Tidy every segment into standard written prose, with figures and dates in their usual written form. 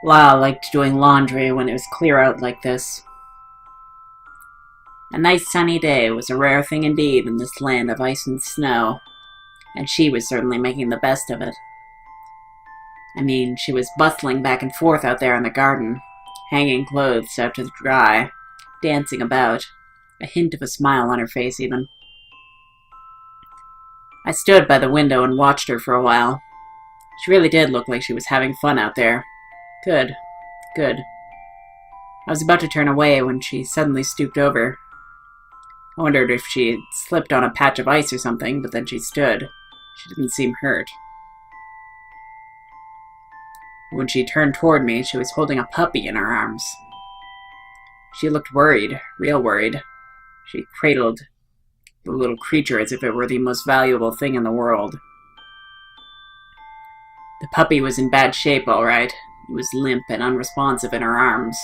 La liked doing laundry when it was clear out like this. A nice sunny day was a rare thing indeed in this land of ice and snow, and she was certainly making the best of it. I mean, she was bustling back and forth out there in the garden, hanging clothes out to dry, dancing about, a hint of a smile on her face even. I stood by the window and watched her for a while. She really did look like she was having fun out there. Good, good. I was about to turn away when she suddenly stooped over. I wondered if she had slipped on a patch of ice or something, but then she stood. She didn't seem hurt. When she turned toward me, she was holding a puppy in her arms. She looked worried, real worried. She cradled the little creature as if it were the most valuable thing in the world. The puppy was in bad shape, all right. It was limp and unresponsive in her arms.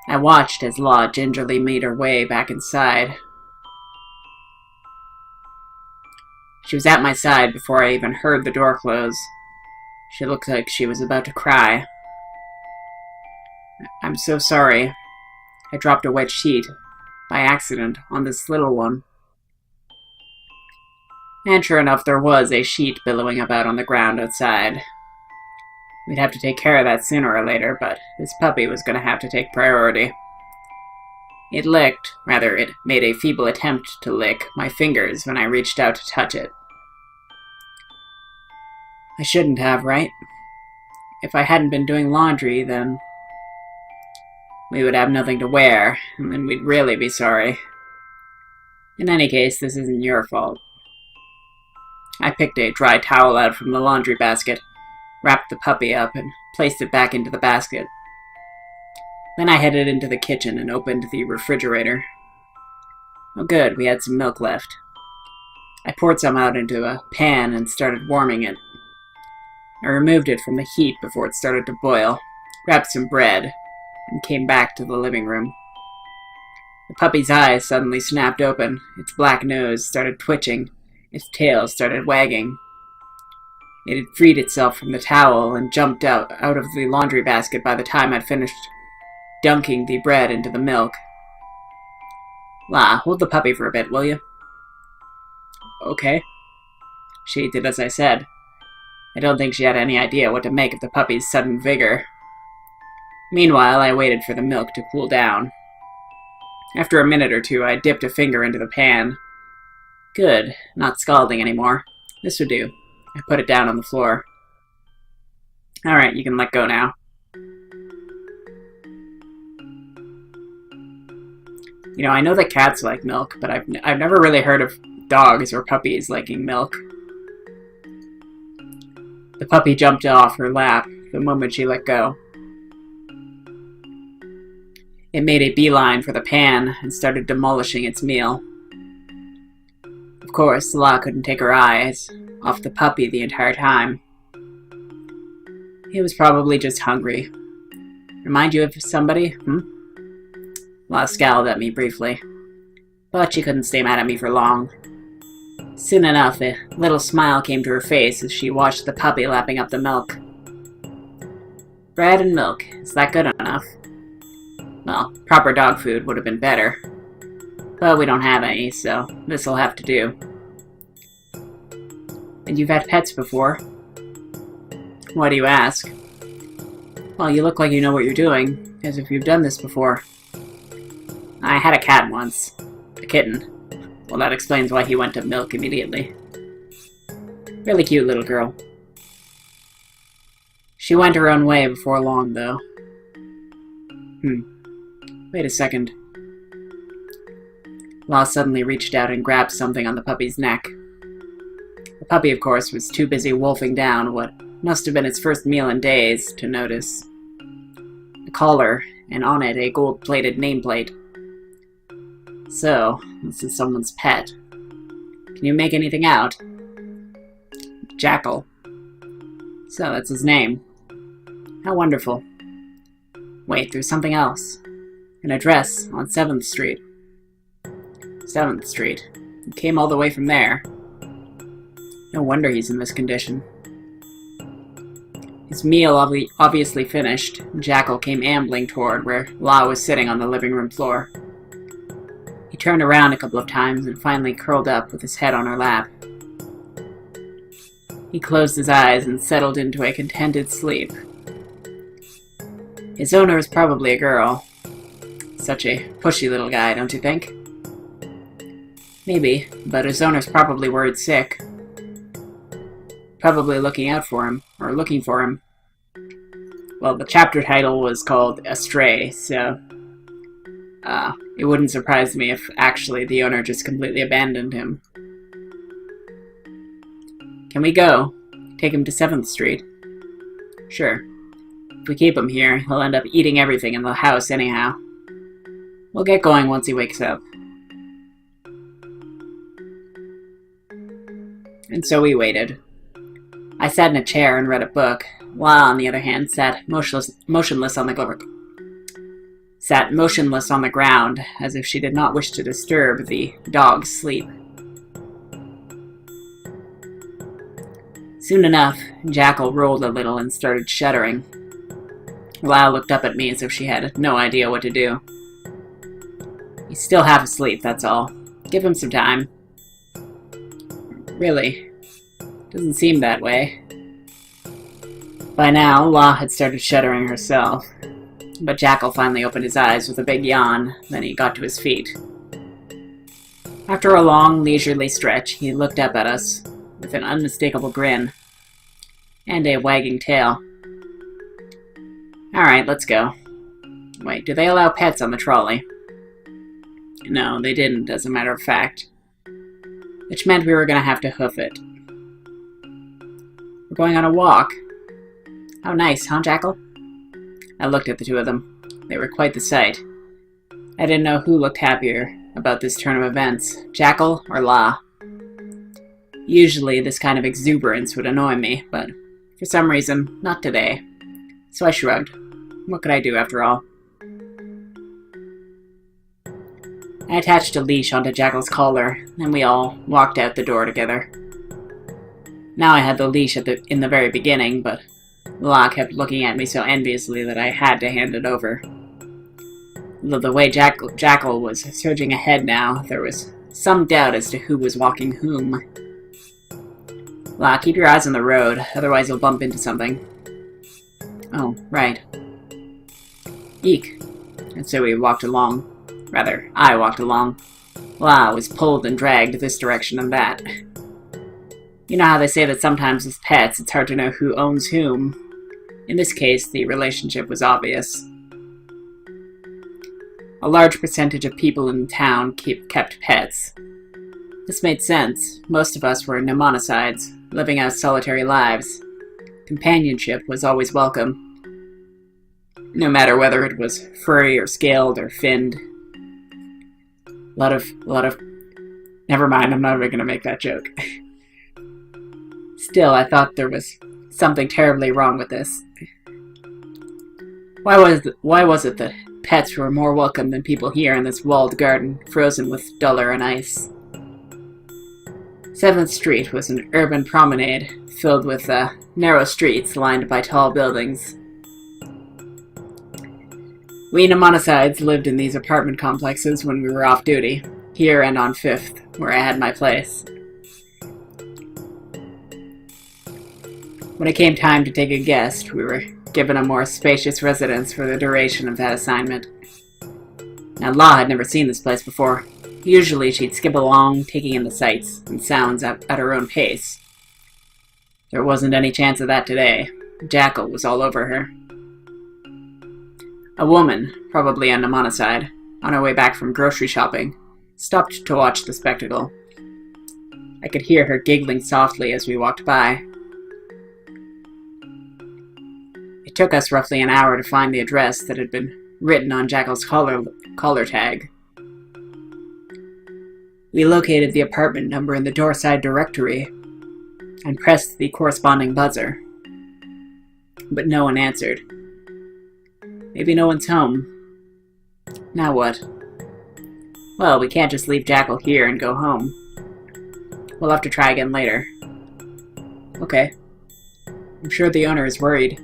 I watched as La gingerly made her way back inside. She was at my side before I even heard the door close. She looked like she was about to cry. "I'm so sorry. I dropped a wet sheet, by accident, on this little one." And sure enough, there was a sheet billowing about on the ground outside. We'd have to take care of that sooner or later, but this puppy was going to have to take priority. It made a feeble attempt to lick my fingers when I reached out to touch it. I shouldn't have, right? If I hadn't been doing laundry, then we would have nothing to wear, and then we'd really be sorry. In any case, this isn't your fault. I picked a dry towel out from the laundry basket, wrapped the puppy up, and placed it back into the basket. Then I headed into the kitchen and opened the refrigerator. Oh good, we had some milk left. I poured some out into a pan and started warming it. I removed it from the heat before it started to boil, grabbed some bread, and came back to the living room. The puppy's eyes suddenly snapped open, its black nose started twitching, its tail started wagging. It had freed itself from the towel and jumped out of the laundry basket by the time I'd finished dunking the bread into the milk. "La, hold the puppy for a bit, will you?" "Okay." She did as I said. I don't think she had any idea what to make of the puppy's sudden vigor. Meanwhile, I waited for the milk to cool down. After a minute or two, I dipped a finger into the pan. Good, not scalding anymore. This would do. I put it down on the floor. "Alright, you can let go now." You know, I know that cats like milk, but I've never really heard of dogs or puppies liking milk. The puppy jumped off her lap the moment she let go. It made a beeline for the pan and started demolishing its meal. Of course, La couldn't take her eyes off the puppy the entire time. He was probably just hungry. Remind you of somebody, La scowled at me briefly, but she couldn't stay mad at me for long. Soon enough, a little smile came to her face as she watched the puppy lapping up the milk. "Bread and milk, is that good enough?" Well, proper dog food would have been better, but we don't have any, so this'll have to do. "And you've had pets before?" "Why do you ask?" "Well, you look like you know what you're doing, as if you've done this before." "I had a cat once. A kitten. Well, that explains why he went to milk immediately. Really cute little girl." She went her own way before long, though. Wait a second. La suddenly reached out and grabbed something on the puppy's neck. The puppy, of course, was too busy wolfing down what must have been its first meal in days to notice. A collar, and on it a gold-plated nameplate. So, this is someone's pet. Can you make anything out? Jackal. So, that's his name. How wonderful. Wait, there's something else. An address on 7th Street. 7th Street. He came all the way from there. No wonder he's in this condition. His meal obviously finished, Jackal came ambling toward where La was sitting on the living room floor. He turned around a couple of times and finally curled up with his head on her lap. He closed his eyes and settled into a contented sleep. His owner is probably a girl. Such a pushy little guy, don't you think? Maybe, but his owner's probably worried sick. Probably looking out for him, or looking for him. Well, the chapter title was called Astray, so it wouldn't surprise me if actually the owner just completely abandoned him. Can we go? Take him to 7th Street? Sure. If we keep him here, he'll end up eating everything in the house anyhow. We'll get going once he wakes up. And so we waited. I sat in a chair and read a book. La, on the other hand, sat motionless on the ground, as if she did not wish to disturb the dog's sleep. Soon enough, Jackal rolled a little and started shuddering. La looked up at me as if she had no idea what to do. He's still half asleep, that's all. Give him some time. Really? Doesn't seem that way. By now, La had started shuddering herself. But Jackal finally opened his eyes with a big yawn, then he got to his feet. After a long, leisurely stretch, he looked up at us with an unmistakable grin and a wagging tail. Alright, let's go. Wait, do they allow pets on the trolley? No, they didn't, as a matter of fact. Which meant we were going to have to hoof it. We're going on a walk. How nice, huh, Jackal? I looked at the two of them. They were quite the sight. I didn't know who looked happier about this turn of events, Jackal or La. Usually this kind of exuberance would annoy me, but for some reason, not today. So I shrugged. What could I do, after all? I attached a leash onto Jackal's collar, and we all walked out the door together. Now I had the leash in the very beginning, but La kept looking at me so enviously that I had to hand it over. Though the way Jackal was surging ahead now, there was some doubt as to who was walking whom. La, keep your eyes on the road, otherwise you'll bump into something. Oh, right. Eek. And so we walked along. Rather, I walked along. La was pulled and dragged this direction and that. You know how they say that sometimes with pets it's hard to know who owns whom? In this case, the relationship was obvious. A large percentage of people in town kept pets. This made sense. Most of us were mnemonicides, living out solitary lives. Companionship was always welcome. No matter whether it was furry or scaled or finned. A lot of... Never mind, I'm not even going to make that joke. Still, I thought there was something terribly wrong with this. Why was it that pets were more welcome than people here in this walled garden, frozen with duller and ice? 7th Street was an urban promenade, filled with narrow streets lined by tall buildings. We mnemonicides lived in these apartment complexes when we were off duty, here and on 5th, where I had my place. When it came time to take a guest, we were given a more spacious residence for the duration of that assignment. Now, La had never seen this place before. Usually she'd skip along, taking in the sights and sounds at her own pace. There wasn't any chance of that today. Jackal was all over her. A woman, probably a mnemonicide, on her way back from grocery shopping, stopped to watch the spectacle. I could hear her giggling softly as we walked by. It took us roughly an hour to find the address that had been written on Jackal's collar tag. We located the apartment number in the doorside directory and pressed the corresponding buzzer. But no one answered. Maybe no one's home. Now what? Well, we can't just leave Jackal here and go home. We'll have to try again later. Okay. I'm sure the owner is worried.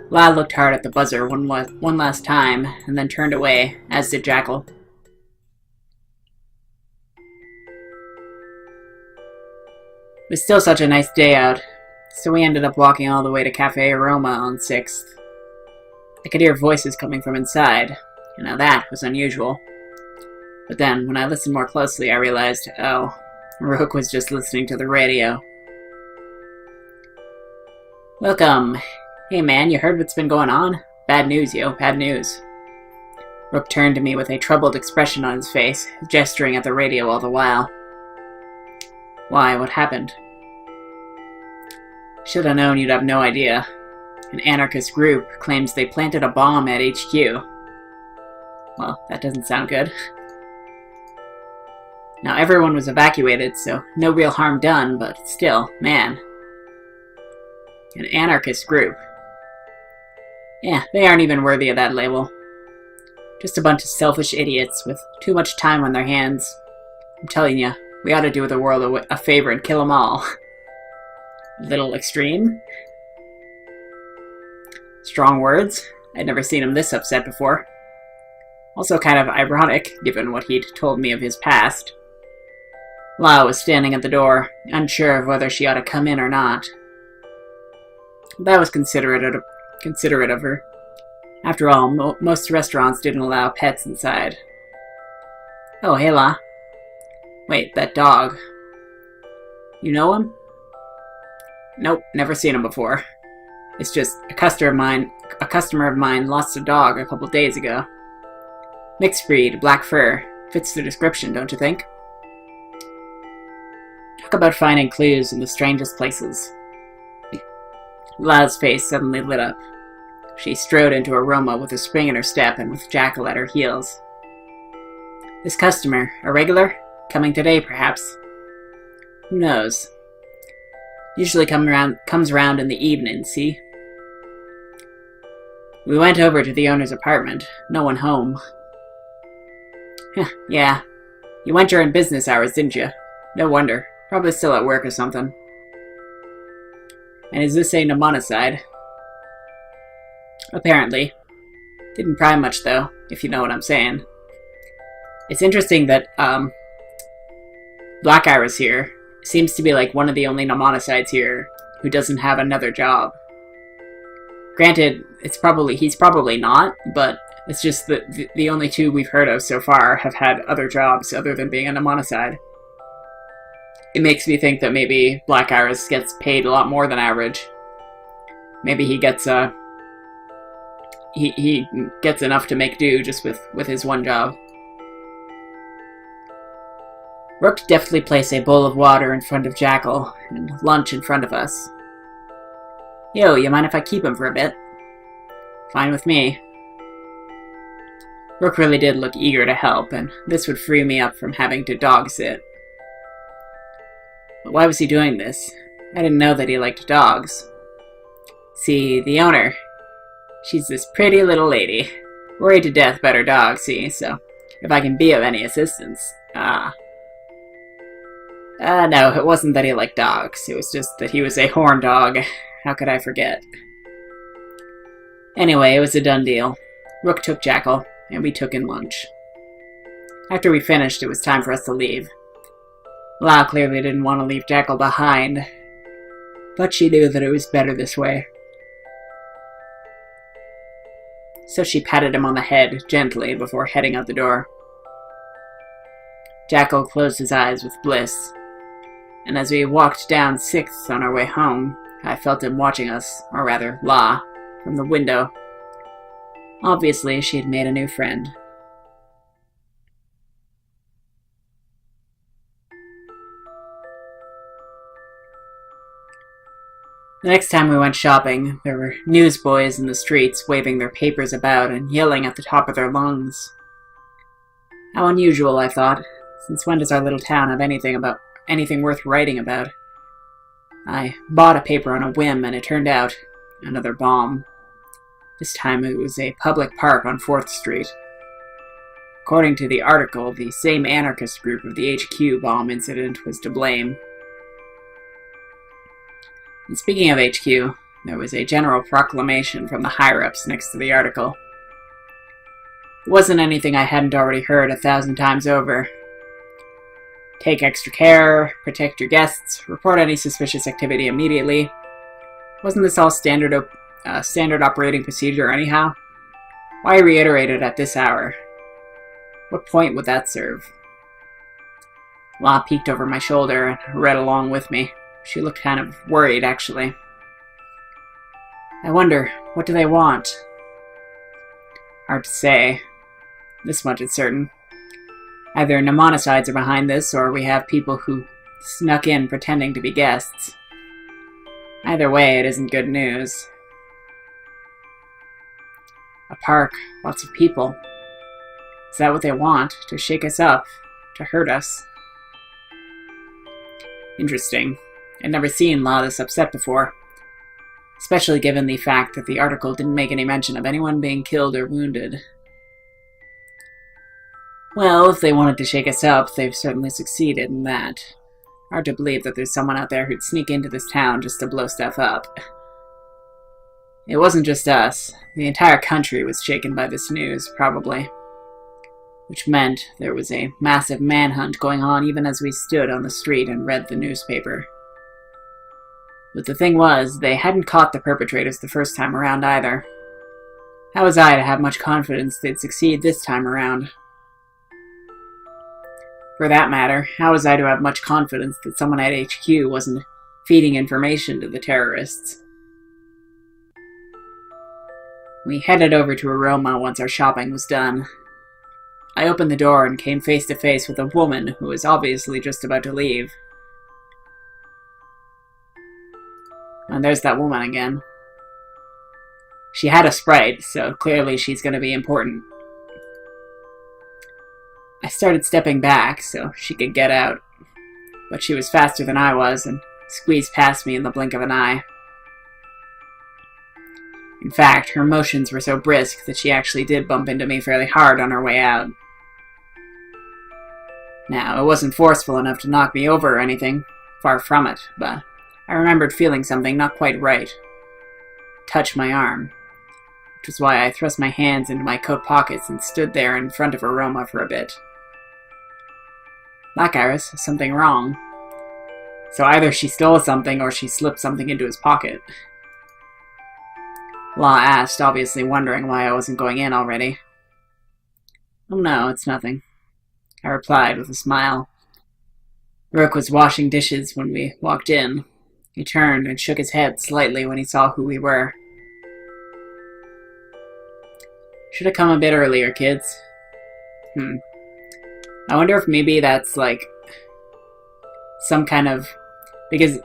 La looked hard at the buzzer one last time, and then turned away, as did Jackal. It was still such a nice day out, so we ended up walking all the way to Cafe Aroma on 6th. I could hear voices coming from inside, and now that was unusual. But then, when I listened more closely, I realized, oh, Rook was just listening to the radio. Welcome. Hey man, you heard what's been going on? Bad news, yo, bad news. Rook turned to me with a troubled expression on his face, gesturing at the radio all the while. Why, what happened? Should have known you'd have no idea. An anarchist group claims they planted a bomb at HQ. Well, that doesn't sound good. Now everyone was evacuated, so no real harm done, but still, man. An anarchist group. Yeah, they aren't even worthy of that label. Just a bunch of selfish idiots with too much time on their hands. I'm telling you, we ought to do the world a favor and kill them all. A little extreme? Strong words. I'd never seen him this upset before. Also kind of ironic, given what he'd told me of his past. Lau was standing at the door, unsure of whether she ought to come in or not. That was considerate of her. After all, most restaurants didn't allow pets inside. Oh, hey, La. Wait, that dog. You know him? Nope, never seen him before. It's just a customer of mine lost a dog a couple days ago. Mixed breed, black fur. Fits the description, don't you think? Talk about finding clues in the strangest places. La's face suddenly lit up. She strode into Aroma with a spring in her step and with Jackal at her heels. This customer, a regular? Coming today, perhaps? Who knows? Usually comes around in the evening, see? We went over to the owner's apartment. No one home. Yeah. You went during business hours, didn't you? No wonder. Probably still at work or something. And is this a mnemonicide? Apparently. Didn't pry much, though, if you know what I'm saying. It's interesting that, Black Iris here seems to be like one of the only mnemonicides here who doesn't have another job. Granted, he's probably not, but it's just that the only two we've heard of so far have had other jobs other than being a mnemonicide. It makes me think that maybe Black Iris gets paid a lot more than average. Maybe he gets he gets enough to make do just with his one job. Rook deftly placed a bowl of water in front of Jackal, and lunch in front of us. Yo, you mind if I keep him for a bit? Fine with me. Rook really did look eager to help, and this would free me up from having to dog sit. But why was he doing this? I didn't know that he liked dogs. See, the owner, she's this pretty little lady, worried to death about her dog, see, so if I can be of any assistance, no, it wasn't that he liked dogs. It was just that he was a horn dog. How could I forget? Anyway, it was a done deal. Rook took Jackal, and we took in lunch. After we finished, it was time for us to leave. Lau clearly didn't want to leave Jackal behind, but she knew that it was better this way. So she patted him on the head gently before heading out the door. Jackal closed his eyes with bliss, and as we walked down 6th on our way home, I felt him watching us, or rather, La, from the window. Obviously, she had made a new friend. The next time we went shopping, there were newsboys in the streets waving their papers about and yelling at the top of their lungs. How unusual, I thought. Since when does our little town have anything worth writing about? I bought a paper on a whim, and it turned out another bomb. This time it was a public park on 4th Street. According to the article, the same anarchist group of the HQ bomb incident was to blame. And speaking of HQ, there was a general proclamation from the higher-ups next to the article. It wasn't anything I hadn't already heard 1,000 times over. Take extra care, protect your guests, report any suspicious activity immediately. Wasn't this all standard operating procedure anyhow? Why reiterate it at this hour? What point would that serve? La peeked over my shoulder and read along with me. She looked kind of worried, actually. I wonder, what do they want? Hard to say. This much is certain. Either mnemonicides are behind this, or we have people who snuck in pretending to be guests. Either way, it isn't good news. A park, lots of people. Is that what they want? To shake us up? To hurt us? Interesting. I'd never seen La this upset before. Especially given the fact that the article didn't make any mention of anyone being killed or wounded. Well, if they wanted to shake us up, they've certainly succeeded in that. Hard to believe that there's someone out there who'd sneak into this town just to blow stuff up. It wasn't just us. The entire country was shaken by this news, probably. Which meant there was a massive manhunt going on even as we stood on the street and read the newspaper. But the thing was, they hadn't caught the perpetrators the first time around either. How was I to have much confidence they'd succeed this time around? For that matter, how was I to have much confidence that someone at HQ wasn't feeding information to the terrorists? We headed over to Aroma once our shopping was done. I opened the door and came face to face with a woman who was obviously just about to leave. And there's that woman again. She had a Sprite, so clearly she's going to be important. I started stepping back so she could get out, but she was faster than I was and squeezed past me in the blink of an eye. In fact, her motions were so brisk that she actually did bump into me fairly hard on her way out. Now, it wasn't forceful enough to knock me over or anything, far from it, but I remembered feeling something not quite right. Touch my arm, which was why I thrust my hands into my coat pockets and stood there in front of Aroma for a bit. Black Iris, something wrong. So either she stole something or she slipped something into his pocket. La asked, obviously wondering why I wasn't going in already. Oh no, it's nothing, I replied with a smile. Rook was washing dishes when we walked in. He turned and shook his head slightly when he saw who we were. Should have come a bit earlier, kids. I wonder if maybe that's like some kind of... Because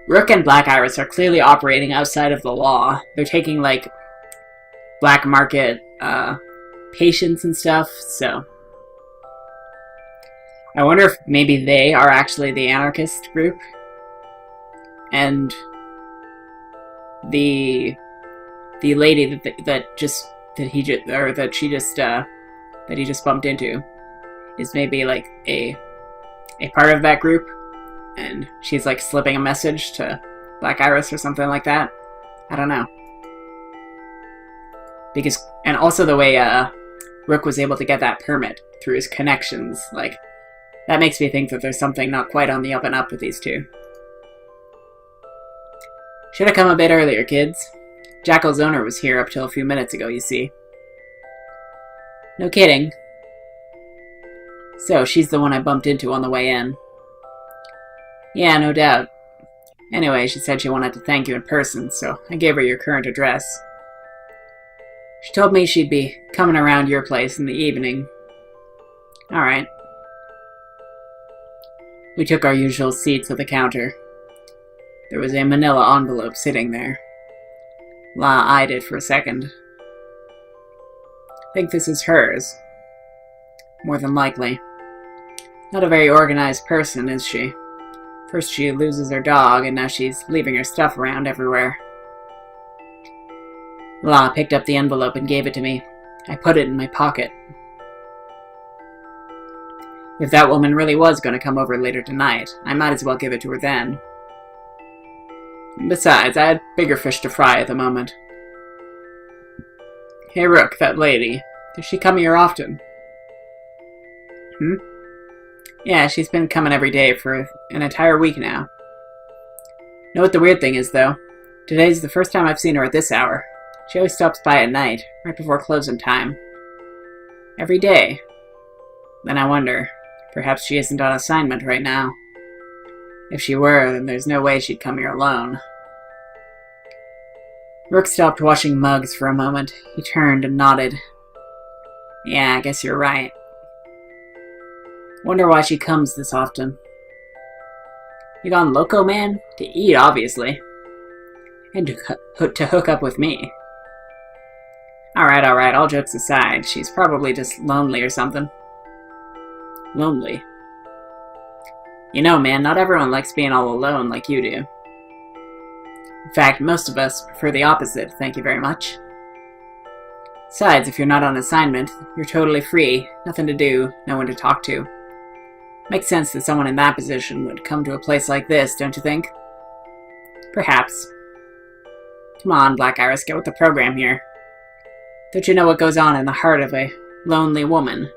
Rook and Black Iris are clearly operating outside of the law. They're taking like black market patients and stuff, so... I wonder if maybe they are actually the anarchist group. And the lady that he just bumped into is maybe like a part of that group, and she's like slipping a message to Black Iris or something like that. I don't know. And also the way Rook was able to get that permit through his connections, like, that makes me think that there's something not quite on the up and up with these two. Should have come a bit earlier, kids. Jackal's owner was here up till a few minutes ago, you see. No kidding. So, she's the one I bumped into on the way in. Yeah, no doubt. Anyway, she said she wanted to thank you in person, so I gave her your current address. She told me she'd be coming around your place in the evening. Alright. We took our usual seats at the counter. There was a manila envelope sitting there. La eyed it for a second. Think this is hers. More than likely. Not a very organized person, is she? First she loses her dog, and now she's leaving her stuff around everywhere. La picked up the envelope and gave it to me. I put it in my pocket. If that woman really was going to come over later tonight, I might as well give it to her then. Besides, I had bigger fish to fry at the moment. Hey Rook, that lady. Does she come here often? Yeah, she's been coming every day for an entire week now. Know what the weird thing is, though? Today's the first time I've seen her at this hour. She always stops by at night, right before closing time. Every day. Then I wonder, perhaps she isn't on assignment right now. If she were, then there's no way she'd come here alone. Rook stopped washing mugs for a moment. He turned and nodded. Yeah, I guess you're right. Wonder why she comes this often. You gone loco, man? To eat, obviously. And to hook up with me. Alright, all jokes aside, she's probably just lonely or something. Lonely? You know, man, not everyone likes being all alone like you do. In fact, most of us prefer the opposite, thank you very much. Besides, if you're not on assignment, you're totally free, nothing to do, no one to talk to. Makes sense that someone in that position would come to a place like this, don't you think? Perhaps. Come on, Black Iris, get with the program here. Don't you know what goes on in the heart of a lonely woman?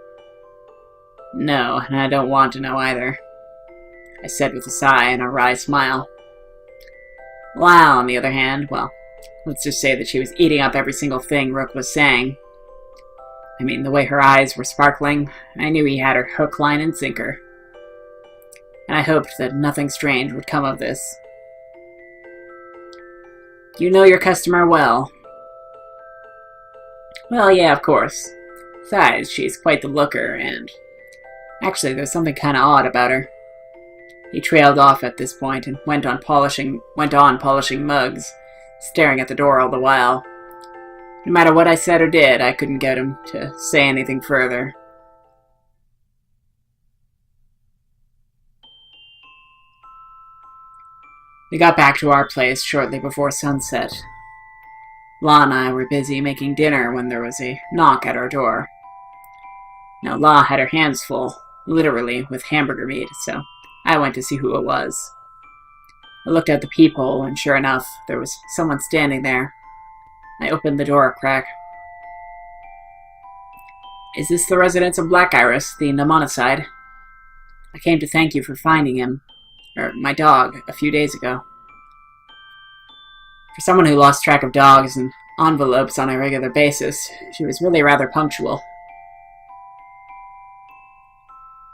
No, and I don't want to know either. I said with a sigh and a wry smile. Lyle, on the other hand, well, let's just say that she was eating up every single thing Rook was saying. I mean, the way her eyes were sparkling, I knew he had her hook, line, and sinker. And I hoped that nothing strange would come of this. You know your customer well. Well, yeah, of course. Besides, she's quite the looker, and... Actually, there's something kinda odd about her. He trailed off at this point and went on polishing mugs, staring at the door all the while. No matter what I said or did, I couldn't get him to say anything further. We got back to our place shortly before sunset. La and I were busy making dinner when there was a knock at our door. Now, La had her hands full, literally, with hamburger meat, so I went to see who it was. I looked at the peephole, and sure enough, there was someone standing there. I opened the door a crack. Is this the residence of Black Iris, the Mnemonicide? I came to thank you for finding him, or my dog, a few days ago. For someone who lost track of dogs and envelopes on a regular basis, she was really rather punctual.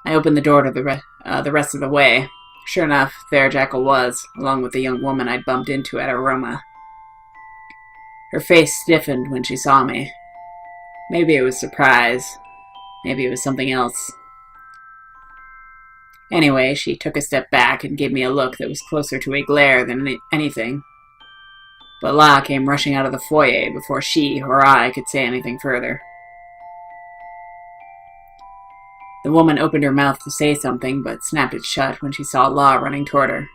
I opened the door to the rest of the way. Sure enough, there Jackal was, along with the young woman I'd bumped into at Aroma. Her face stiffened when she saw me. Maybe it was surprise. Maybe it was something else. Anyway, she took a step back and gave me a look that was closer to a glare than anything. But La came rushing out of the foyer before she or I could say anything further. The woman opened her mouth to say something, but snapped it shut when she saw La running toward her.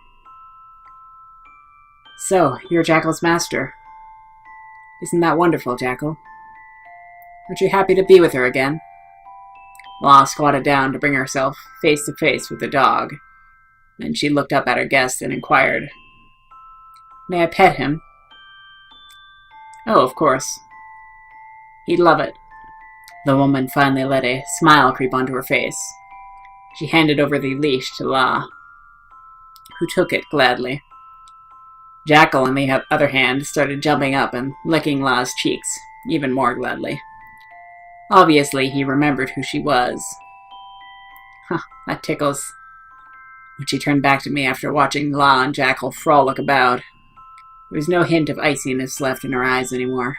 So, you're Jackal's master. Isn't that wonderful, Jackal? Aren't you happy to be with her again? La squatted down to bring herself face to face with the dog. Then she looked up at her guest and inquired, May I pet him? Oh, of course. He'd love it. The woman finally let a smile creep onto her face. She handed over the leash to La, who took it gladly. Jackal, on the other hand, started jumping up and licking La's cheeks, even more gladly. Obviously, he remembered who she was. Huh, that tickles. When she turned back to me after watching La and Jackal frolic about, there was no hint of iciness left in her eyes anymore.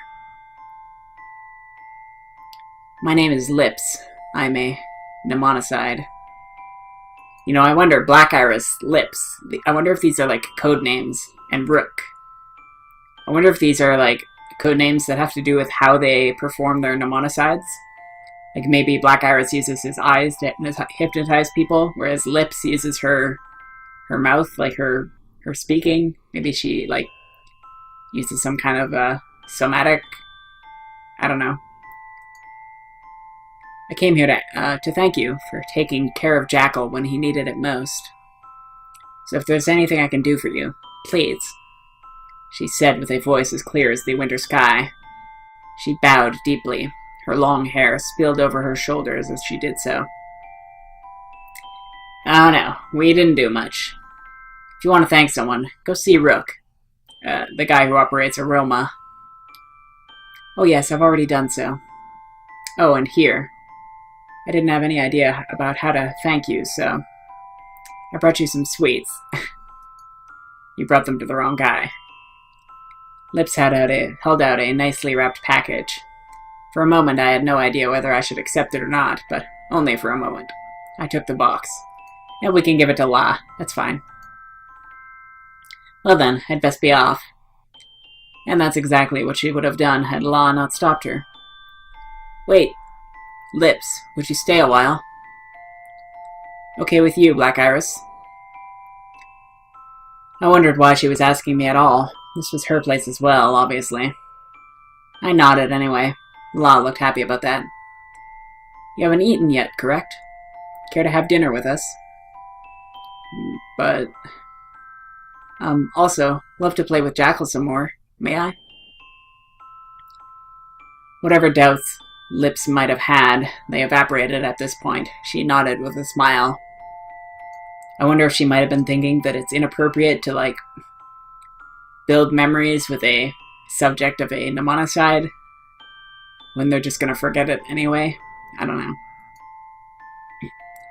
My name is Lips. I'm a Mnemonicide. You know, I wonder, Black Iris, Lips, I wonder if these are like code names, and Rook. I wonder if these are like code names that have to do with how they perform their mnemonicides. Like maybe Black Iris uses his eyes to hypnotize people, whereas Lips uses her mouth, like her speaking. Maybe she like uses some kind of somatic. I don't know. I came here to thank you for taking care of Jackal when he needed it most. So if there's anything I can do for you, please, she said with a voice as clear as the winter sky. She bowed deeply. Her long hair spilled over her shoulders as she did so. Oh no, we didn't do much. If you want to thank someone, go see Rook, the guy who operates Aroma. Oh yes, I've already done so. Oh, and here. I didn't have any idea about how to thank you, so I brought you some sweets. You brought them to the wrong guy. Lips held out a nicely wrapped package. For a moment I had no idea whether I should accept it or not, but only for a moment. I took the box. Yeah, we can give it to La. That's fine. Well then, I'd best be off. And that's exactly what she would have done had La not stopped her. Wait. Lips, would you stay a while? Okay with you, Black Iris. I wondered why she was asking me at all. This was her place as well, obviously. I nodded anyway. La looked happy about that. You haven't eaten yet, correct? Care to have dinner with us? But... also, love to play with Jackal some more. May I? Whatever doubts Lips might have had, they evaporated at this point. She nodded with a smile. I wonder if she might have been thinking that it's inappropriate to, build memories with a subject of a mnemonicide when they're just gonna forget it anyway. I don't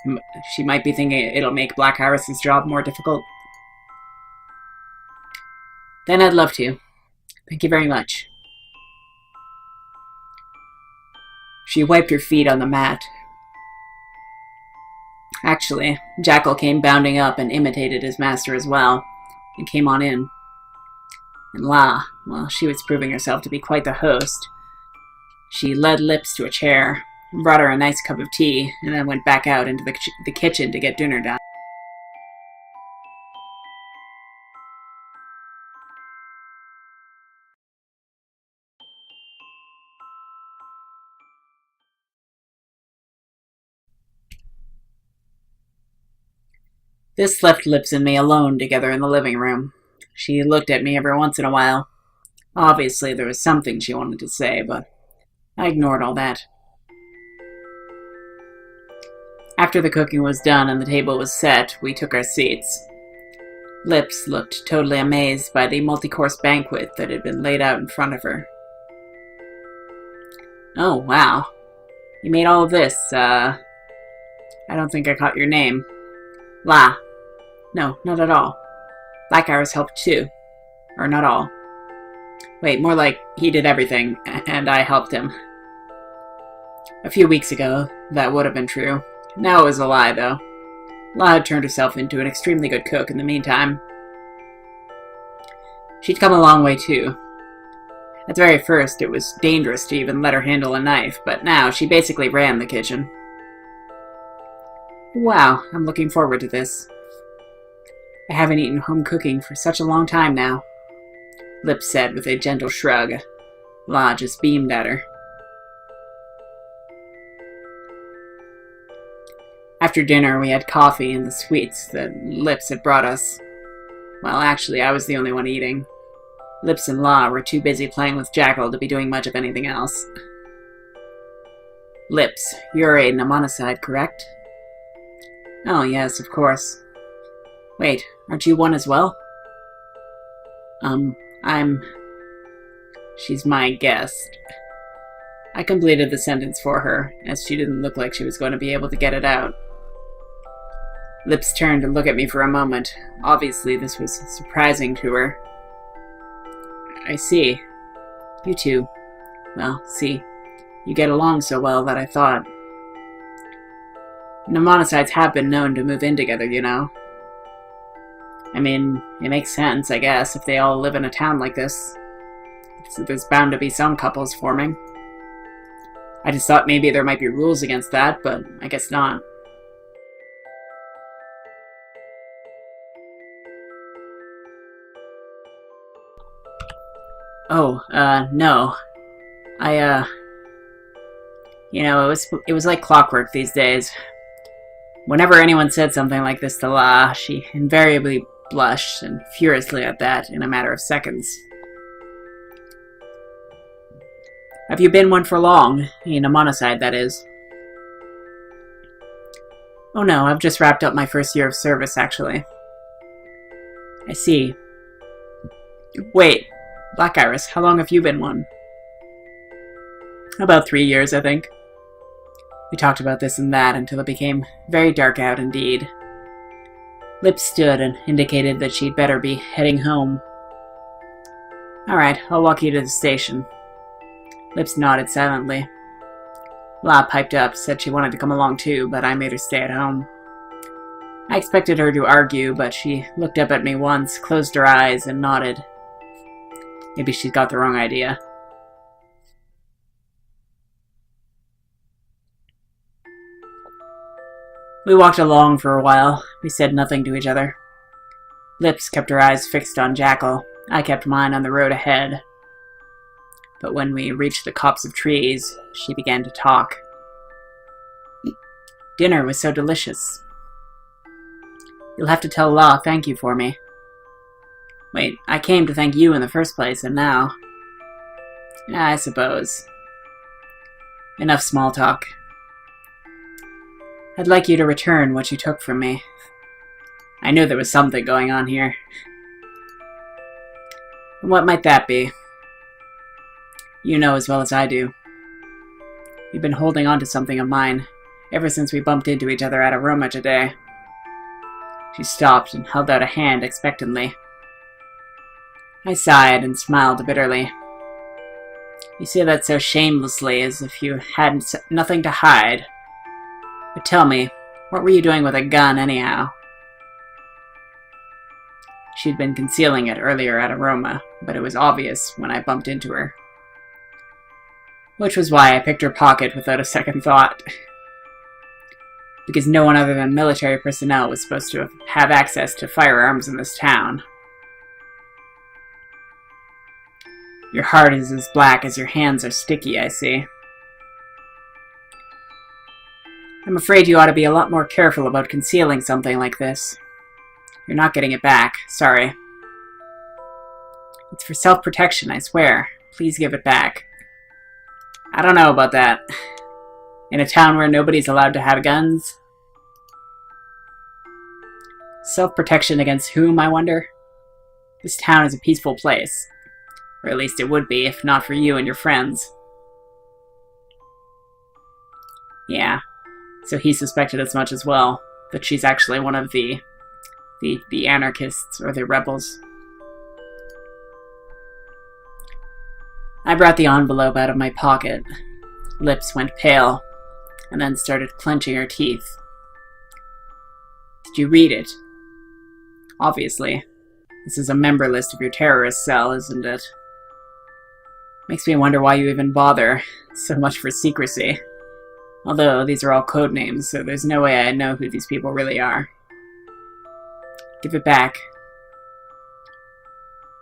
know. She might be thinking it'll make Black Iris's job more difficult. Then I'd love to. Thank you very much. She wiped her feet on the mat. Actually, Jackal came bounding up and imitated his master as well, and came on in. And La, well, she was proving herself to be quite the host. She led Lips to a chair, brought her a nice cup of tea, and then went back out into the kitchen to get dinner done. This left Lips and me alone together in the living room. She looked at me every once in a while. Obviously, there was something she wanted to say, but I ignored all that. After the cooking was done and the table was set, we took our seats. Lips looked totally amazed by the multi-course banquet that had been laid out in front of her. Oh, wow. You made all of this, I don't think I caught your name. La. No, not at all. Black Iris helped too. Or not all. Wait, more like he did everything, and I helped him. A few weeks ago, that would have been true. Now it was a lie, though. La had turned herself into an extremely good cook in the meantime. She'd come a long way, too. At the very first, it was dangerous to even let her handle a knife, but now she basically ran the kitchen. Wow, I'm looking forward to this. I haven't eaten home cooking for such a long time now, Lips said with a gentle shrug. La just beamed at her. After dinner, we had coffee and the sweets that Lips had brought us. Well, actually, I was the only one eating. Lips and La were too busy playing with Jackal to be doing much of anything else. Lips, you're a mnemonicide, correct? Oh, yes, of course. Wait, aren't you one as well? She's my guest. I completed the sentence for her, as she didn't look like she was going to be able to get it out. Lips turned to look at me for a moment. Obviously, this was surprising to her. I see. You two. Well, see, you get along so well that I thought. Mnemonicides have been known to move in together, you know. I mean, it makes sense, I guess, if they all live in a town like this. So there's bound to be some couples forming. I just thought maybe there might be rules against that, but I guess not. Oh, no. You know, it was like clockwork these days. Whenever anyone said something like this to La, she invariably blushed, and furiously at that, in a matter of seconds. Have you been one for long? In a monocyte, that is. Oh no, I've just wrapped up my first year of service, actually. I see. Wait, Black Iris, how long have you been one? About 3 years, I think. We talked about this and that until it became very dark out indeed. Lips stood and indicated that she'd better be heading home. Alright, I'll walk you to the station. Lips nodded silently. La piped up, said she wanted to come along too, but I made her stay at home. I expected her to argue, but she looked up at me once, closed her eyes, and nodded. Maybe she'd got the wrong idea. We walked along for a while. We said nothing to each other. Lips kept her eyes fixed on Jackal. I kept mine on the road ahead. But when we reached the copse of trees, she began to talk. Dinner was so delicious. You'll have to tell La thank you for me. Wait, I came to thank you in the first place, and now... I suppose. Enough small talk. I'd like you to return what you took from me. I knew there was something going on here. And what might that be? You know as well as I do. You've been holding on to something of mine ever since we bumped into each other at Aroma today. She stopped and held out a hand expectantly. I sighed and smiled bitterly. You say that so shamelessly, as if you had nothing to hide. But tell me, what were you doing with a gun anyhow? She'd been concealing it earlier at Aroma, but it was obvious when I bumped into her. Which was why I picked her pocket without a second thought. Because no one other than military personnel was supposed to have access to firearms in this town. Your heart is as black as your hands are sticky, I see. I'm afraid you ought to be a lot more careful about concealing something like this. You're not getting it back, sorry. It's for self-protection, I swear. Please give it back. I don't know about that. In a town where nobody's allowed to have guns? Self-protection against whom, I wonder? This town is a peaceful place. Or at least it would be, if not for you and your friends. Yeah, so he suspected as much as well, that she's actually one of the anarchists, or the rebels. I brought the envelope out of my pocket. Lips went pale, and then started clenching her teeth. Did you read it? Obviously. This is a member list of your terrorist cell, isn't it? Makes me wonder why you even bother. So much for secrecy. Although, these are all code names, so there's no way I know who these people really are. Give it back.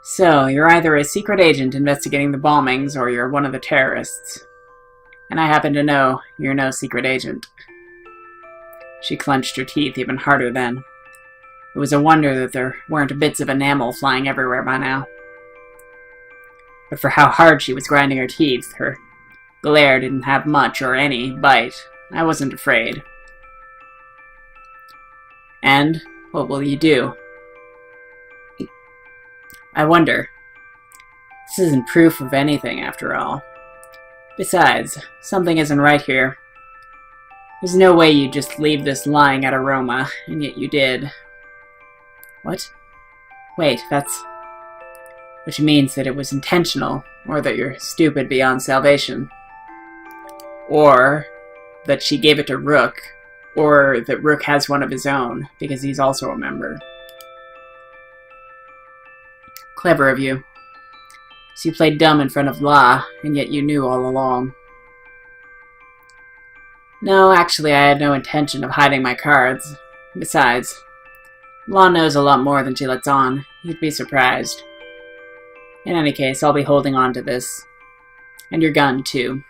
So, you're either a secret agent investigating the bombings, or you're one of the terrorists. And I happen to know you're no secret agent. She clenched her teeth even harder then. It was a wonder that there weren't bits of enamel flying everywhere by now. But for how hard she was grinding her teeth, her glare didn't have much or any bite. I wasn't afraid. And what will you do? I wonder. This isn't proof of anything, after all. Besides, something isn't right here. There's no way you'd just leave this lying at Aroma, and yet you did. What? Wait, that's... Which means that it was intentional, or that you're stupid beyond salvation. Or that she gave it to Rook, or that Rook has one of his own, because he's also a member. Clever of you. So you played dumb in front of La, and yet you knew all along. No, actually, I had no intention of hiding my cards. Besides, La knows a lot more than she lets on. You'd be surprised. In any case, I'll be holding on to this. And your gun, too.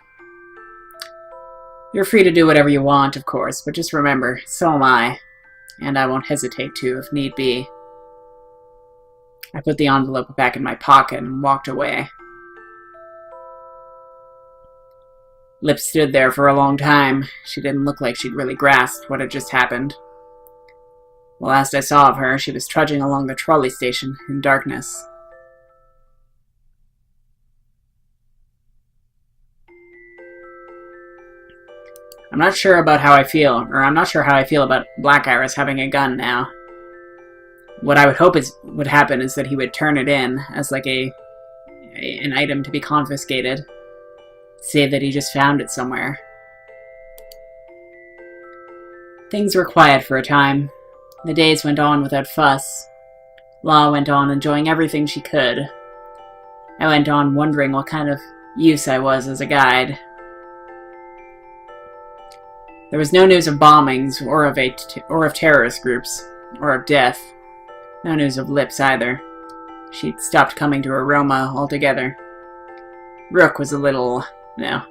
You're free to do whatever you want, of course, but just remember, so am I. And I won't hesitate to, if need be. I put the envelope back in my pocket and walked away. Lip stood there for a long time. She didn't look like she'd really grasped what had just happened. The last I saw of her, she was trudging along the trolley station in darkness. I'm not sure how I feel about Black Iris having a gun now. What I would hope would happen is that he would turn it in as like an item to be confiscated. Say that he just found it somewhere. Things were quiet for a time. The days went on without fuss. Law went on enjoying everything she could. I went on wondering what kind of use I was as a guide. There was no news of bombings, or of terrorist groups, or of death. No news of Lips either. She'd stopped coming to Aroma altogether. Rook was a little,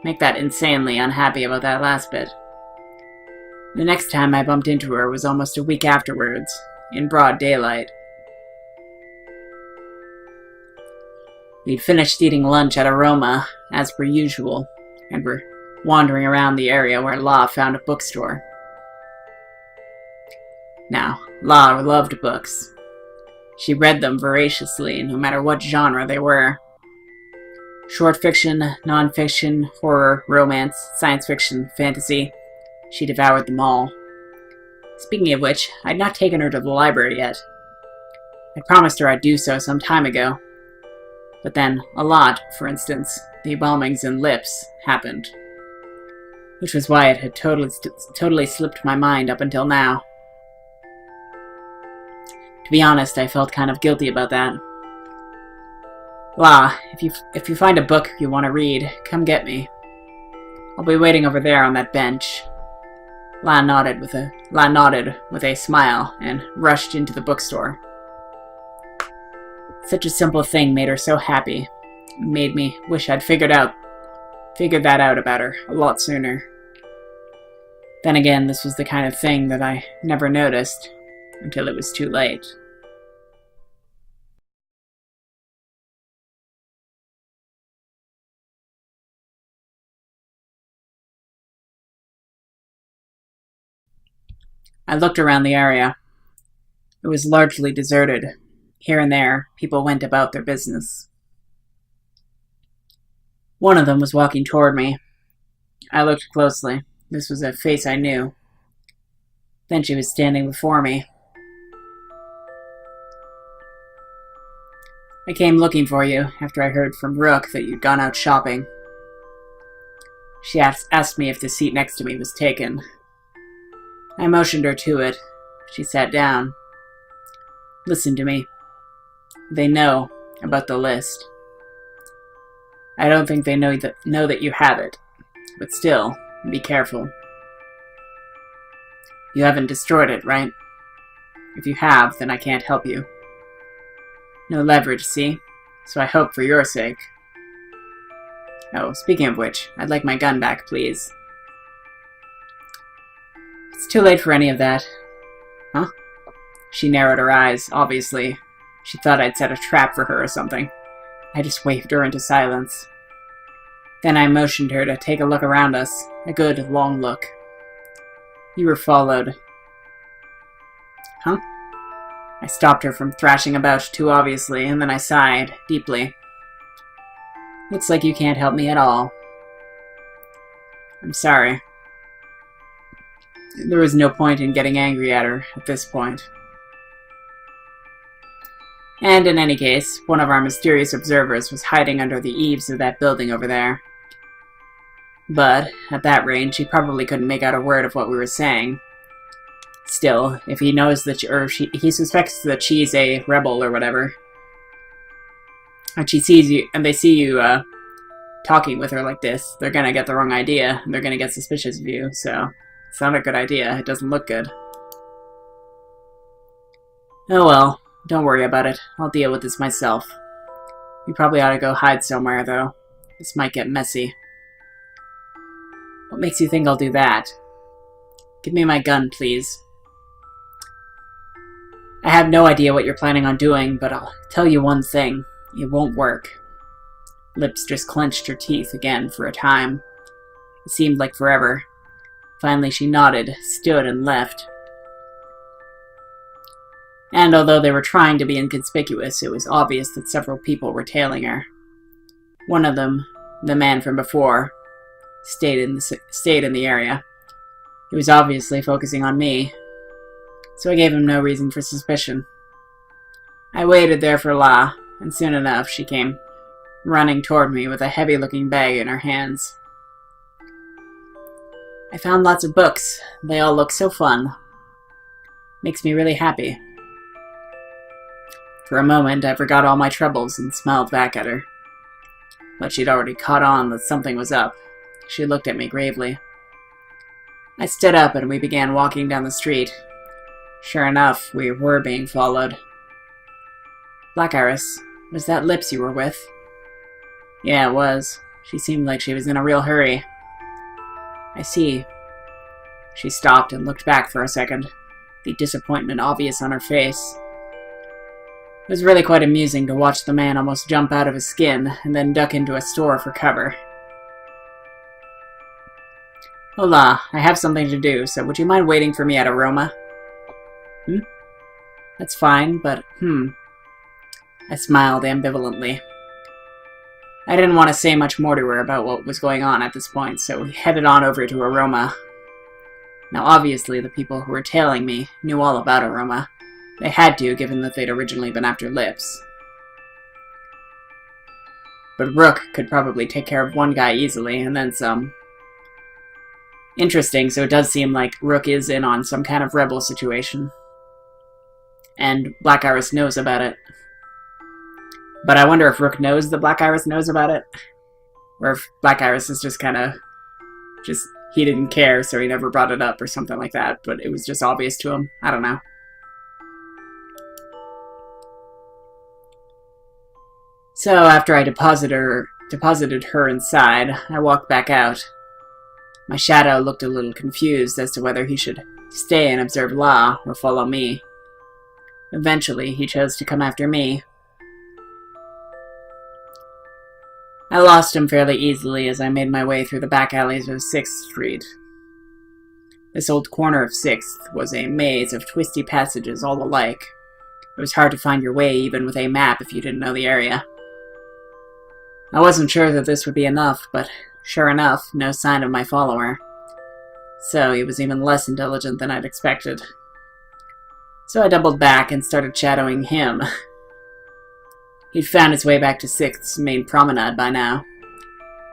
make that insanely unhappy about that last bit. The next time I bumped into her was almost a week afterwards, in broad daylight. We'd finished eating lunch at Aroma, as per usual, and were wandering around the area where La found a bookstore. Now, La loved books. She read them voraciously, no matter what genre they were. Short fiction, non-fiction, horror, romance, science fiction, fantasy. She devoured them all. Speaking of which, I'd not taken her to the library yet. I promised her I'd do so some time ago. But then, a lot, for instance, the bombings in Lips, happened. Which was why it had totally slipped my mind up until now. To be honest, I felt kind of guilty about that. La, if you find a book you want to read, come get me. I'll be waiting over there on that bench. La nodded with a smile and rushed into the bookstore. Such a simple thing made her so happy. It made me wish I'd figured that out about her a lot sooner. Then again, this was the kind of thing that I never noticed until it was too late. I looked around the area. It was largely deserted. Here and there, people went about their business. One of them was walking toward me. I looked closely. This was a face I knew. Then she was standing before me. I came looking for you after I heard from Rook that you'd gone out shopping. She asked me if the seat next to me was taken. I motioned her to it. She sat down. Listen to me. They know about the list. I don't think they know that you have it, but still, be careful. You haven't destroyed it, right? If you have, then I can't help you. No leverage, see? So I hope for your sake. Oh, speaking of which, I'd like my gun back, please. It's too late for any of that. Huh? She narrowed her eyes, obviously. She thought I'd set a trap for her or something. I just waved her into silence. Then I motioned her to take a look around us, a good, long look. You were followed. Huh? I stopped her from thrashing about too obviously, and then I sighed, deeply. Looks like you can't help me at all. I'm sorry. There was no point in getting angry at her at this point. And in any case, one of our mysterious observers was hiding under the eaves of that building over there. But, at that range, he probably couldn't make out a word of what we were saying. Still, if he knows that he suspects that she's a rebel or whatever, and she sees you, and they see you, talking with her like this, they're gonna get the wrong idea, and they're gonna get suspicious of you, so it's not a good idea. It doesn't look good. Oh well, don't worry about it. I'll deal with this myself. You probably ought to go hide somewhere, though. This might get messy. What makes you think I'll do that? Give me my gun, please. I have no idea what you're planning on doing, but I'll tell you one thing. It won't work. Lips just clenched her teeth again for a time. It seemed like forever. Finally she nodded, stood, and left. And although they were trying to be inconspicuous, it was obvious that several people were tailing her. One of them, the man from before, stayed in the area. He was obviously focusing on me, so I gave him no reason for suspicion. I waited there for La, and soon enough she came running toward me with a heavy-looking bag in her hands. I found lots of books. They all look so fun. Makes me really happy. For a moment, I forgot all my troubles and smiled back at her. But she'd already caught on that something was up. She looked at me gravely. I stood up and we began walking down the street. Sure enough, we were being followed. Black Iris, was that Lips you were with? Yeah, it was. She seemed like she was in a real hurry. I see. She stopped and looked back for a second, the disappointment obvious on her face. It was really quite amusing to watch the man almost jump out of his skin and then duck into a store for cover. Hola, I have something to do, so would you mind waiting for me at Aroma? That's fine, but I smiled ambivalently. I didn't want to say much more to her about what was going on at this point, so we headed on over to Aroma. Now obviously the people who were tailing me knew all about Aroma. They had to, given that they'd originally been after Lips. But Rook could probably take care of one guy easily, and then some. Interesting, so it does seem like Rook is in on some kind of rebel situation. And Black Iris knows about it. But I wonder if Rook knows that Black Iris knows about it? Or if Black Iris is just kind of... he didn't care, so he never brought it up or something like that, but it was just obvious to him. I don't know. So after I deposited her inside, I walked back out. My shadow looked a little confused as to whether he should stay and observe La or follow me. Eventually, he chose to come after me. I lost him fairly easily as I made my way through the back alleys of 6th Street. This old corner of 6th was a maze of twisty passages all alike. It was hard to find your way even with a map if you didn't know the area. I wasn't sure that this would be enough, but sure enough, no sign of my follower. So he was even less intelligent than I'd expected. So I doubled back and started shadowing him. He'd found his way back to 6th's main promenade by now.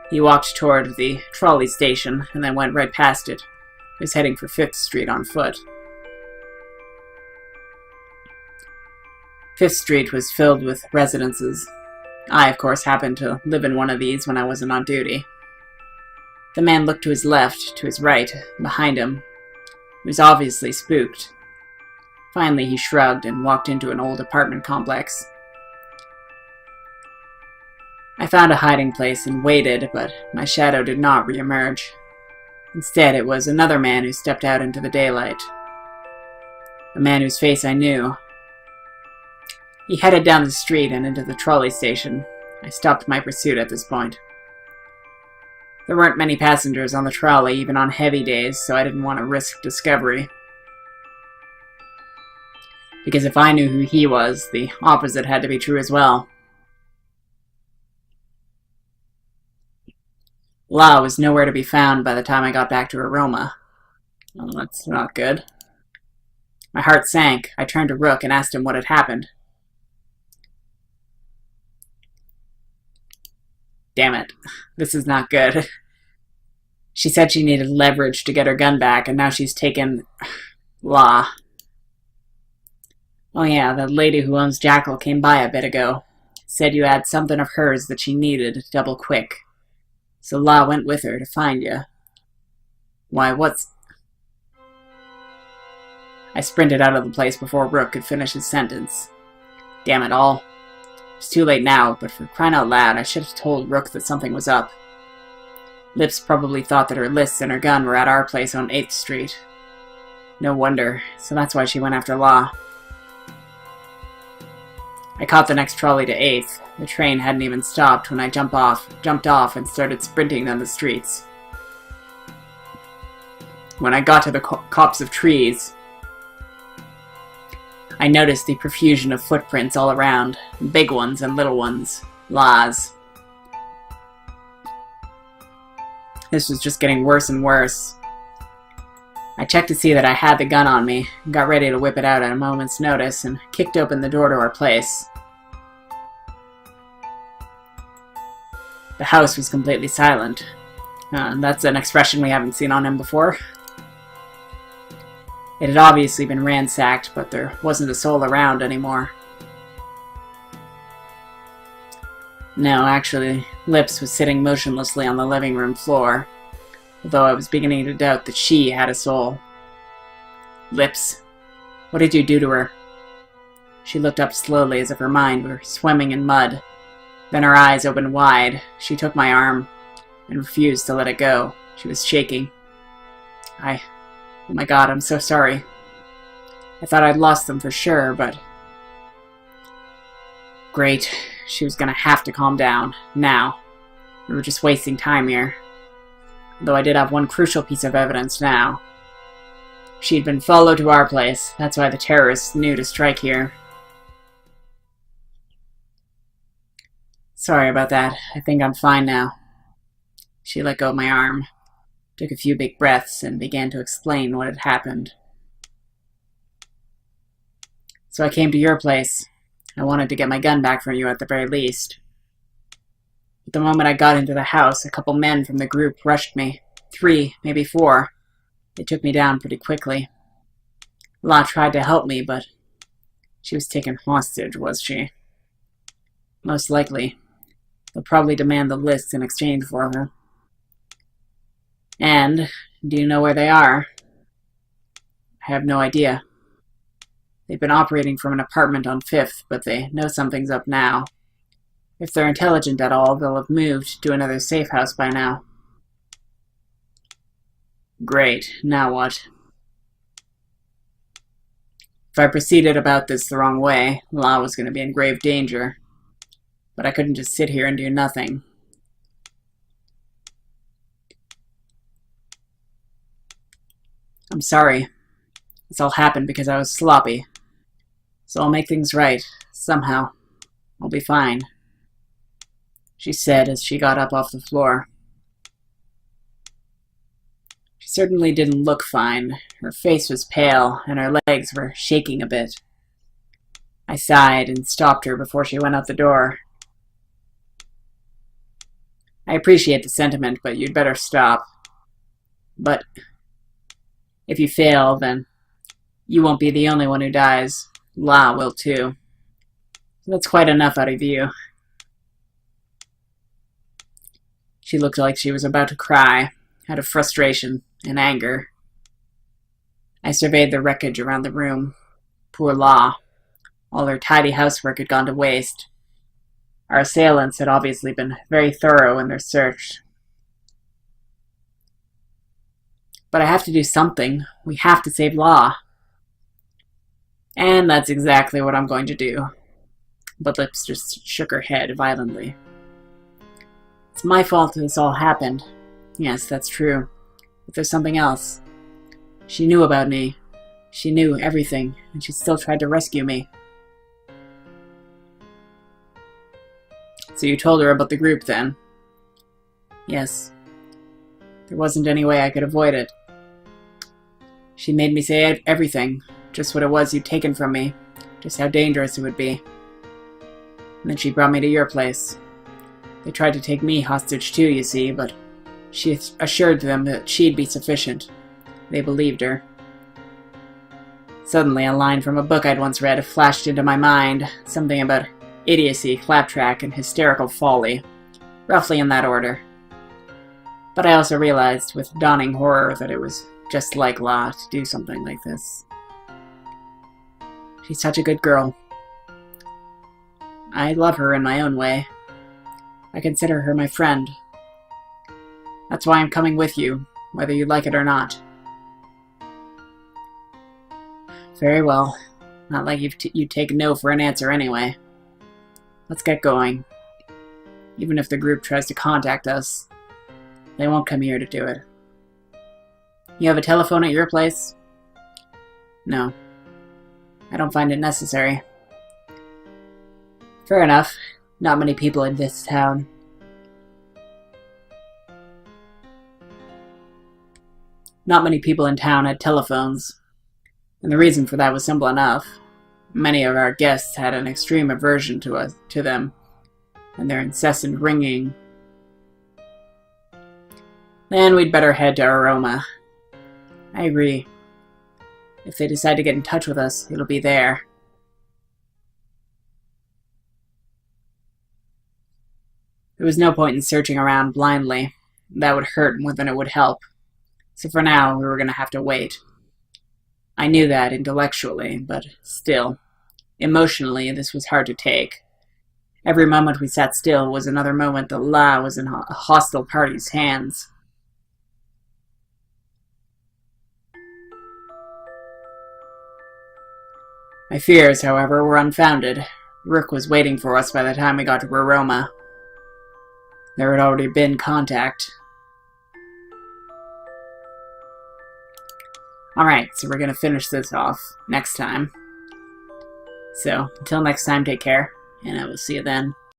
He walked toward the trolley station and then went right past it. He was heading for 5th Street on foot. 5th Street was filled with residences. I, of course, happened to live in one of these when I wasn't on duty. The man looked to his left, to his right, behind him. He was obviously spooked. Finally, he shrugged and walked into an old apartment complex. I found a hiding place and waited, but my shadow did not reemerge. Instead, it was another man who stepped out into the daylight. A man whose face I knew. He headed down the street and into the trolley station. I stopped my pursuit at this point. There weren't many passengers on the trolley, even on heavy days, so I didn't want to risk discovery. Because if I knew who he was, the opposite had to be true as well. La was nowhere to be found by the time I got back to Aroma. Well, that's not good. My heart sank. I turned to Rook and asked him what had happened. Damn it. This is not good. She said she needed leverage to get her gun back, and now she's taken... La. Oh yeah, the lady who owns Jackal came by a bit ago. Said you had something of hers that she needed, double quick. So La went with her to find you. Why, what's... I sprinted out of the place before Rook could finish his sentence. Damn it all. It's too late now, but for crying out loud, I should have told Rook that something was up. Lips probably thought that her lists and her gun were at our place on 8th Street. No wonder, so that's why she went after La. I caught the next trolley to 8th. The train hadn't even stopped when I jumped off and started sprinting down the streets. When I got to the copse of trees, I noticed the profusion of footprints all around, big ones and little ones, La's. This was just getting worse and worse. I checked to see that I had the gun on me, got ready to whip it out at a moment's notice, and kicked open the door to our place. The house was completely silent. That's an expression we haven't seen on him before. It had obviously been ransacked, but there wasn't a soul around anymore. No, actually, Lips was sitting motionlessly on the living room floor, although I was beginning to doubt that she had a soul. Lips, what did you do to her? She looked up slowly as if her mind were swimming in mud. Then her eyes opened wide. She took my arm and refused to let it go. She was shaking. Oh my God, I'm so sorry. I thought I'd lost them for sure, but... Great. She was gonna have to calm down. Now. We were just wasting time here. Though I did have one crucial piece of evidence now. She'd been followed to our place. That's why the terrorists knew to strike here. Sorry about that. I think I'm fine now. She let go of my arm, took a few big breaths, and began to explain what had happened. So I came to your place. I wanted to get my gun back from you at the very least. But the moment I got into the house, a couple men from the group rushed me. 3, maybe 4. They took me down pretty quickly. La tried to help me, but she was taken hostage, was she? Most likely. They'll probably demand the list in exchange for her. And, do you know where they are? I have no idea. They've been operating from an apartment on 5th, but they know something's up now. If they're intelligent at all, they'll have moved to another safe house by now. Great. Now what? If I proceeded about this the wrong way, La was going to be in grave danger. But I couldn't just sit here and do nothing. I'm sorry. This all happened because I was sloppy. So I'll make things right, somehow. I'll be fine, she said as she got up off the floor. She certainly didn't look fine. Her face was pale, and her legs were shaking a bit. I sighed and stopped her before she went out the door. I appreciate the sentiment, but you'd better stop. But if you fail, then you won't be the only one who dies. La will too. That's quite enough out of you. She looked like she was about to cry, out of frustration and anger. I surveyed the wreckage around the room. Poor La. All her tidy housework had gone to waste. Our assailants had obviously been very thorough in their search. But I have to do something. We have to save La. And that's exactly what I'm going to do. But Lips just shook her head violently. It's my fault this all happened. Yes, that's true. But there's something else. She knew about me. She knew everything, and she still tried to rescue me. So you told her about the group then? Yes. There wasn't any way I could avoid it. She made me say everything, just what it was you'd taken from me, just how dangerous it would be. And then she brought me to your place. They tried to take me hostage too, you see, but she assured them that she'd be sufficient. They believed her. Suddenly, a line from a book I'd once read flashed into my mind, something about idiocy, claptrap, and hysterical folly, roughly in that order. But I also realized, with dawning horror, that it was just like La to do something like this. She's such a good girl. I love her in my own way. I consider her my friend. That's why I'm coming with you, whether you like it or not. Very well. Not like you'd take no for an answer anyway. Let's get going. Even if the group tries to contact us, they won't come here to do it. You have a telephone at your place? No. I don't find it necessary. Fair enough. Not many people in this town. Not many people in town had telephones, and the reason for that was simple enough. Many of our guests had an extreme aversion to them, and their incessant ringing. Then we'd better head to Aroma. I agree. If they decide to get in touch with us, it'll be there. There was no point in searching around blindly. That would hurt more than it would help. So for now, we were going to have to wait. I knew that intellectually, but still, emotionally, this was hard to take. Every moment we sat still was another moment that La was in a hostile party's hands. My fears, however, were unfounded. Rook was waiting for us by the time we got to Aroma. There had already been contact. Alright, so we're going to finish this off next time. So, until next time, take care, and I will see you then.